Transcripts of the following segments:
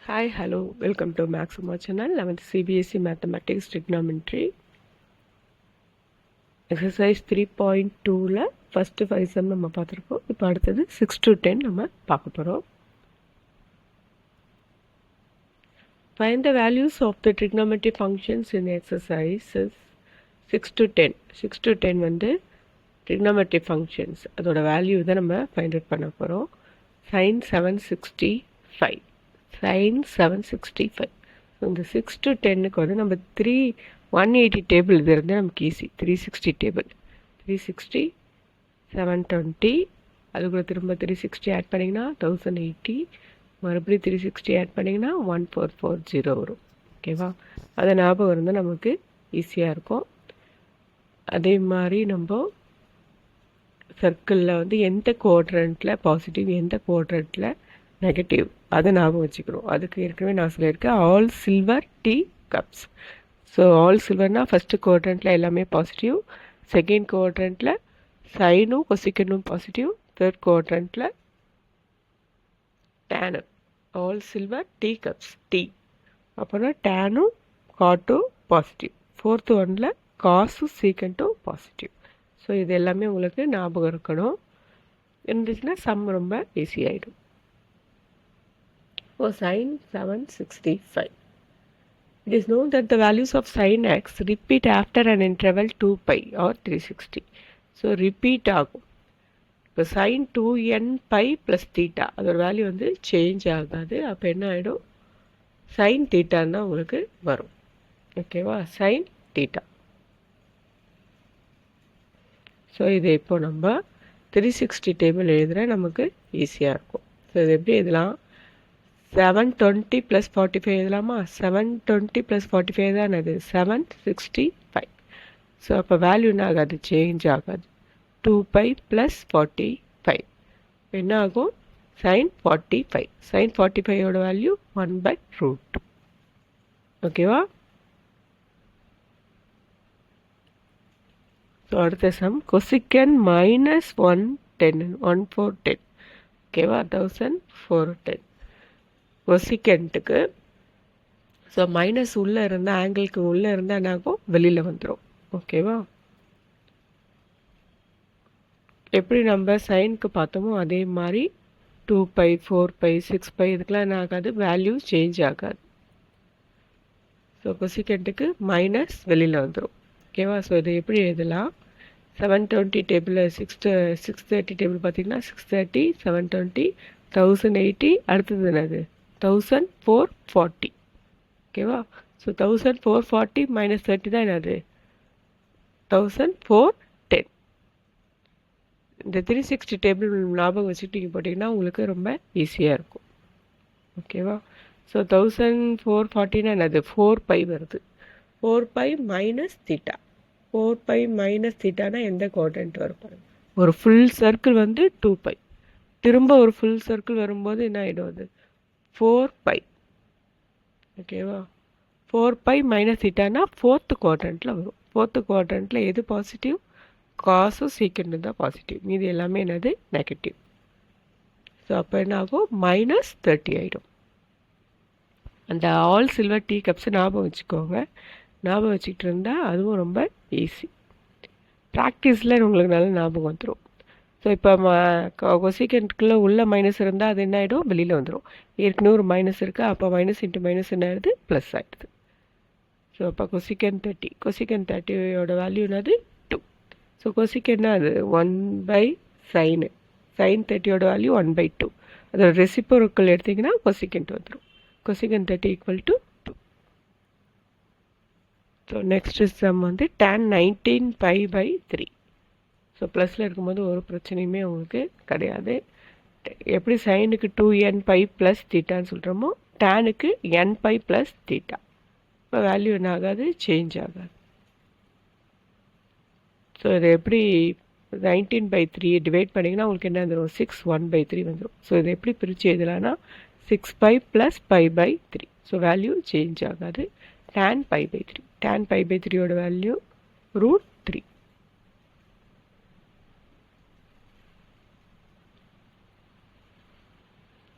Hi, hello, welcome to Maxima channel. 11th CBSE Mathematics Trigonometry. Exercise 3.2ல first 5 sum நம்ம பார்த்துருக்கோம். இப்போ அடுத்தது 6 to 10 நம்ம பார்க்க போகிறோம். Find the values of the trigonometry functions in exercises 6 to 10. 6 to 10 வந்து trigonometry functions. அதோட வேல்யூ தான் நம்ம ஃபைண்ட் அவுட் பண்ண போகிறோம். Sin 765. Sin 765. இந்த 6 to 10க்கு வந்து நம்ம 180 டேபிள் இது இருந்தால் நமக்கு ஈஸி. 360 டேபிள் 360 720 அதுக்குள்ள திரும்ப 360 ஆட் பண்ணிங்கன்னா 1080 மறுபடியும் 360 ஆட் பண்ணிங்கன்னா 1440 வரும். ஓகேவா, அதை ஞாபகம் இருந்தால் நமக்கு ஈஸியாக இருக்கும். அதே மாதிரி நம்ம சர்க்கிளில் வந்து எந்த குவாட்ரண்ட்டில் பாசிட்டிவ் எந்த குவாட்ரண்ட்டில் நெகட்டிவ் அதை ஞாபகம் வச்சுக்கிறோம். அதுக்கு ஏற்கனவே நான் சொல்லியிருக்கேன் all silver tea cups. So all சில்வர்னால் ஃபஸ்ட்டு குவாட்ரண்ட்டில் எல்லாமே பாசிட்டிவ், செகண்ட் குவாட்ரண்ட்டில் சைனும் கொசிக்கனும் பாசிட்டிவ், தேர்ட் குவாட்ரண்ட்டில் டேனு. All silver tea cups tea அப்புறம் டேனும் காட்டும் பாசிட்டிவ், ஃபோர்த்து ஒன்னில் காசும் சீக்கண்ட்டும் பாசிட்டிவ். ஸோ இது எல்லாமே உங்களுக்கு ஞாபகம் இருக்கணும். இருந்துச்சுன்னா சம் ரொம்ப ஈஸியாகிடும். For sin 765, it is known that the values of sin x repeat after an interval 2 pi or 360. So repeat ஆகும். இப்போ sin 2n pi plus theta அதோட வேல்யூ வந்து சேஞ்ச் ஆகாது. அப்போ என்ன ஆகிடும், sin thetaன்னா உங்களுக்கு வரும். ஓகேவா, sin theta. ஸோ இது இப்போ நம்ம 360 டேபிள் எழுதுகிற நமக்கு ஈஸியாக இருக்கும். ஸோ இது எப்படி எழுதலாம், 720 + 45 எழுதலாமா, 720 + 45 தான் அது 765. ஸோ அப்போ வேல்யூ என்ன ஆகாது, சேஞ்ச் ஆகாது. 2 pi + 45 என்ன ஆகும், sin 45. sin 45ஓட value 1/√2. ஓகேவா. ஸோ அடுத்த சம் கொசிக்கன் -110 1410. ஓகேவா, 1410 கொசிக்கண்ட்டுக்கு. ஸோ மைனஸ் உள்ளே இருந்தால் ஆங்கிளுக்கு உள்ளே இருந்தால் என்னாகும், வெளியில் வந்துடும். ஓகேவா, எப்படி நம்ம சைனுக்கு பார்த்தோமோ அதே மாதிரி 2 pi 4 pi 6 pi இதுக்கெலாம் என்ன ஆகாது, வேல்யூ சேஞ்ச் ஆகாது. ஸோ கொசிக்கண்ட்டுக்கு மைனஸ் வெளியில் வந்துடும். ஓகேவா, ஸோ இதை எப்படி எழுதலாம், 720 டேபிளில் 630 டேபிள் பார்த்தீங்கன்னா 630 720 1080 அடுத்தது என்னது 1440. ஓகேவா, ஸோ 1440 - 30 தான் என்னது 1410. இந்த 360 டேபிள் ஞாபகம் வச்சுட்டு நீங்கள் போட்டிங்கன்னா உங்களுக்கு ரொம்ப ஈஸியாக இருக்கும். ஓகேவா, ஸோ 1440னா என்னது 4 pi வருது. 4 pi - theta. 4 pi - thetaனா எந்த குவாட்ரண்ட் வரும், ஒரு ஃபுல் சர்க்கிள் வந்து 2 pi, திரும்ப ஒரு ஃபுல் சர்க்கிள் வரும்போது என்ன ஆகிடும், அது 4 pi. ஓகேவா, 4 pi - thetaனா ஃபோர்த்து குவாட்ரண்ட்டில் வரும். ஃபோர்த்து குவாட்ரண்ட்டில் எது பாசிட்டிவ், காசும் சீக்கிரம் தான் பாசிட்டிவ், மீது எல்லாமே என்னது நெகட்டிவ். ஸோ அப்போ என்ன ஆகும், -30 ஆகிடும். அந்த ஆல் சில்வர் டீ கப்ஸை ஞாபகம் வச்சுக்கோங்க. ஞாபகம் வச்சுக்கிட்டு இருந்தால் அதுவும் ரொம்ப ஈஸி. ப்ராக்டிஸில் உங்களுக்கு நல்ல ஞாபகம் வந்துடும். ஸோ இப்போ கொசிக்கண்ட்குள்ளே உள்ள மைனஸ் இருந்தால் அது என்ன ஆகிடும், வெளியில் வந்துடும். ஏற்கனவே ஒரு மைனஸ் இருக்குது, அப்போ மைனஸ் இன்ட்டு மைனஸ் என்ன ஆகிடுது, ப்ளஸ் ஆகிடுது. ஸோ அப்போ கொசிக்கன் 30, கொசிக்கன் 30ஓட வேல்யூ என்னது 2. ஸோ கொசிக்கன்னா அது 1/sin. sin 30ஓட வேல்யூ 1/2. அதோட ரெசிப்ரோக்கல் எடுத்திங்கன்னா கொசிக்கண்ட் வந்துடும். கொசிக்கன் 30 = 2. ஸோ நெக்ஸ்ட் சம் வந்து tan 19 pi/3. ஸோ ப்ளஸில் இருக்கும்போது ஒரு பிரச்சனையுமே உங்களுக்கு கிடையாது. எப்படி சைனுக்கு 2n pi + தீட்டான்னு சொல்கிறோமோ டேனுக்கு n pi + தீட்டா. இப்போ வேல்யூ என்ன ஆகாது, சேஞ்ச் ஆகாது. ஸோ இதை எப்படி 19/3 டிவைட் பண்ணிங்கன்னா உங்களுக்கு என்ன வந்துடும், 6 1/3 வந்துடும். ஸோ இதை எப்படி பிரித்து எழுதலான்னா 6 pi + pi/3. So value change ஆகாது. tan pi/3. tan pi/3ஓட வேல்யூ √3.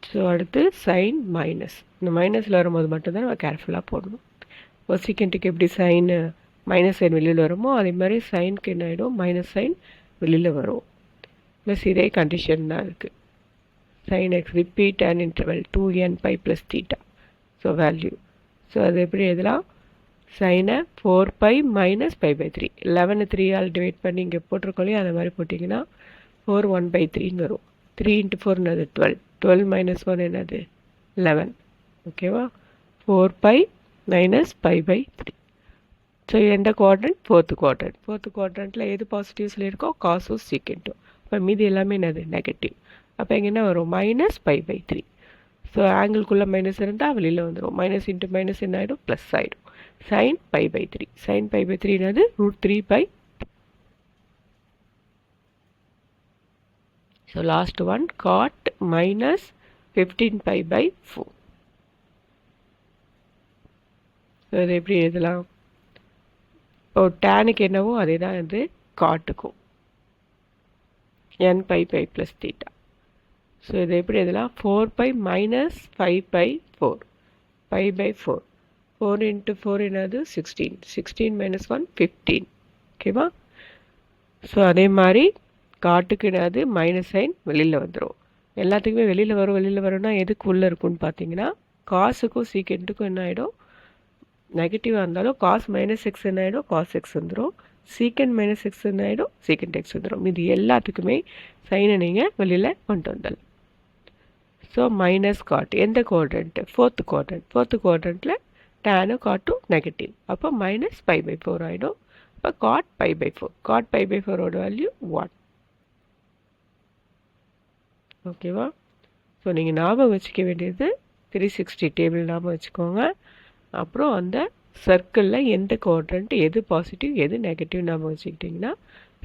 ஸோ அடுத்து சைன் மைனஸ். இந்த மைனஸில் வரும்போது மட்டும்தான் நம்ம கேர்ஃபுல்லாக போடணும். கொசிகெண்ட்டுக்கு எப்படி சைன் மைனஸ் சைன் வெளியில் வருமோ அதே மாதிரி சைனுக்கு என்ன ஆகிடும், மைனஸ் சைன் வெளியில் வரும். ப்ளஸ் இதே கண்டிஷன் தான் இருக்குது. sin x repeat an interval 2n pi plus theta. So value. So அது எப்படி எழுதலாம், சைனை 4 pi minus pi by 3. 11 3ஆல் divide பண்ணி இங்கே போட்டிருக்கோம், அந்த மாதிரி போட்டிங்கன்னா 4 1/3 வரும். 3 × 4 என்னது 12. 12 minus 1 என்னது 11. ஓகேவா. 4 pi minus pi by 3. So எந்த குவாட்ரண்ட், ஃபோர்த்து குவாட்ரண்ட். ஃபோர்த்து குவாட்ரண்ட்டில் எது பாசிட்டிவ்ஸில் இருக்கோ காசும் சீக்கெண்ட்டும். இப்போ மீதி எல்லாமே என்னது நெகட்டிவ். அப்போ இங்கே என்ன வரும், -π/3. ஸோ ஆங்கிள்குள்ளே மைனஸ் இருந்தால் வெளியில் வந்துடும். மைனஸ் இன்ட்டு மைனஸ் என்ன ஆகிடும், ப்ளஸ் ஆகிடும். sin π/3. sin π/3 என்னது √3π. So last one cot -15π/4. So இது எப்படி எழுதலாம், இப்போ டேனுக்கு என்னவோ அதே தான் இது காட்டுக்கும், nπ + θ. ஸோ இது எப்படி எழுதலாம், 4π - 5/4. π/4. 4 × 4 என்னது 16. 16 - 1 15. ஓகேவா. ஸோ அதே மாதிரி காட்டுக்கு என்னது மைனஸ் சைன் வெளியில் வந்துடும். எல்லாத்துக்குமே வெளியில் வரும்னா எதுக்கு உள்ளே இருக்குன்னு பார்த்தீங்கன்னா, காசுக்கும் சீக்கெண்ட்டுக்கும் என்ன ஆகிடும், நெகட்டிவாக இருந்தாலும் காஸ் -x என்ன ஆகிடும், காஸ் x வந்துடும். சீக்கெண்ட் -x என்ன ஆகிடும், சீக்கெண்ட் x வந்துடும். இது எல்லாத்துக்குமே சைனை நீங்கள் வெளியில் கொண்டு வந்துடலாம். ஸோ மைனஸ் காட் எந்த குவாட்ரண்ட்டு, ஃபோர்த்து குவாட்ரண்ட். ஃபோர்த்து குவாட்ரண்ட்டில் டேனும் காட்டும் நெகட்டிவ். அப்போ -π/4 ஆகிடும். இப்போ காட் π/4. God π/4ஓட value 1. ஓகேவா. ஸோ நீங்கள் ஞாபகம் வச்சுக்க வேண்டியது 360 டேபிள் ஞாபகம் வச்சுக்கோங்க. அப்புறம் அந்த சர்க்கிளில் எந்த குவாட்ரண்ட், எது பாசிட்டிவ் எது நெகட்டிவ் ஞாபகம் வச்சுக்கிட்டிங்கன்னா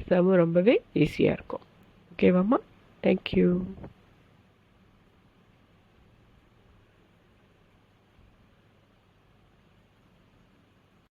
சம ரொம்பவே ஈஸியாக இருக்கும். ஓகேவாம்மா. தேங்க்யூ.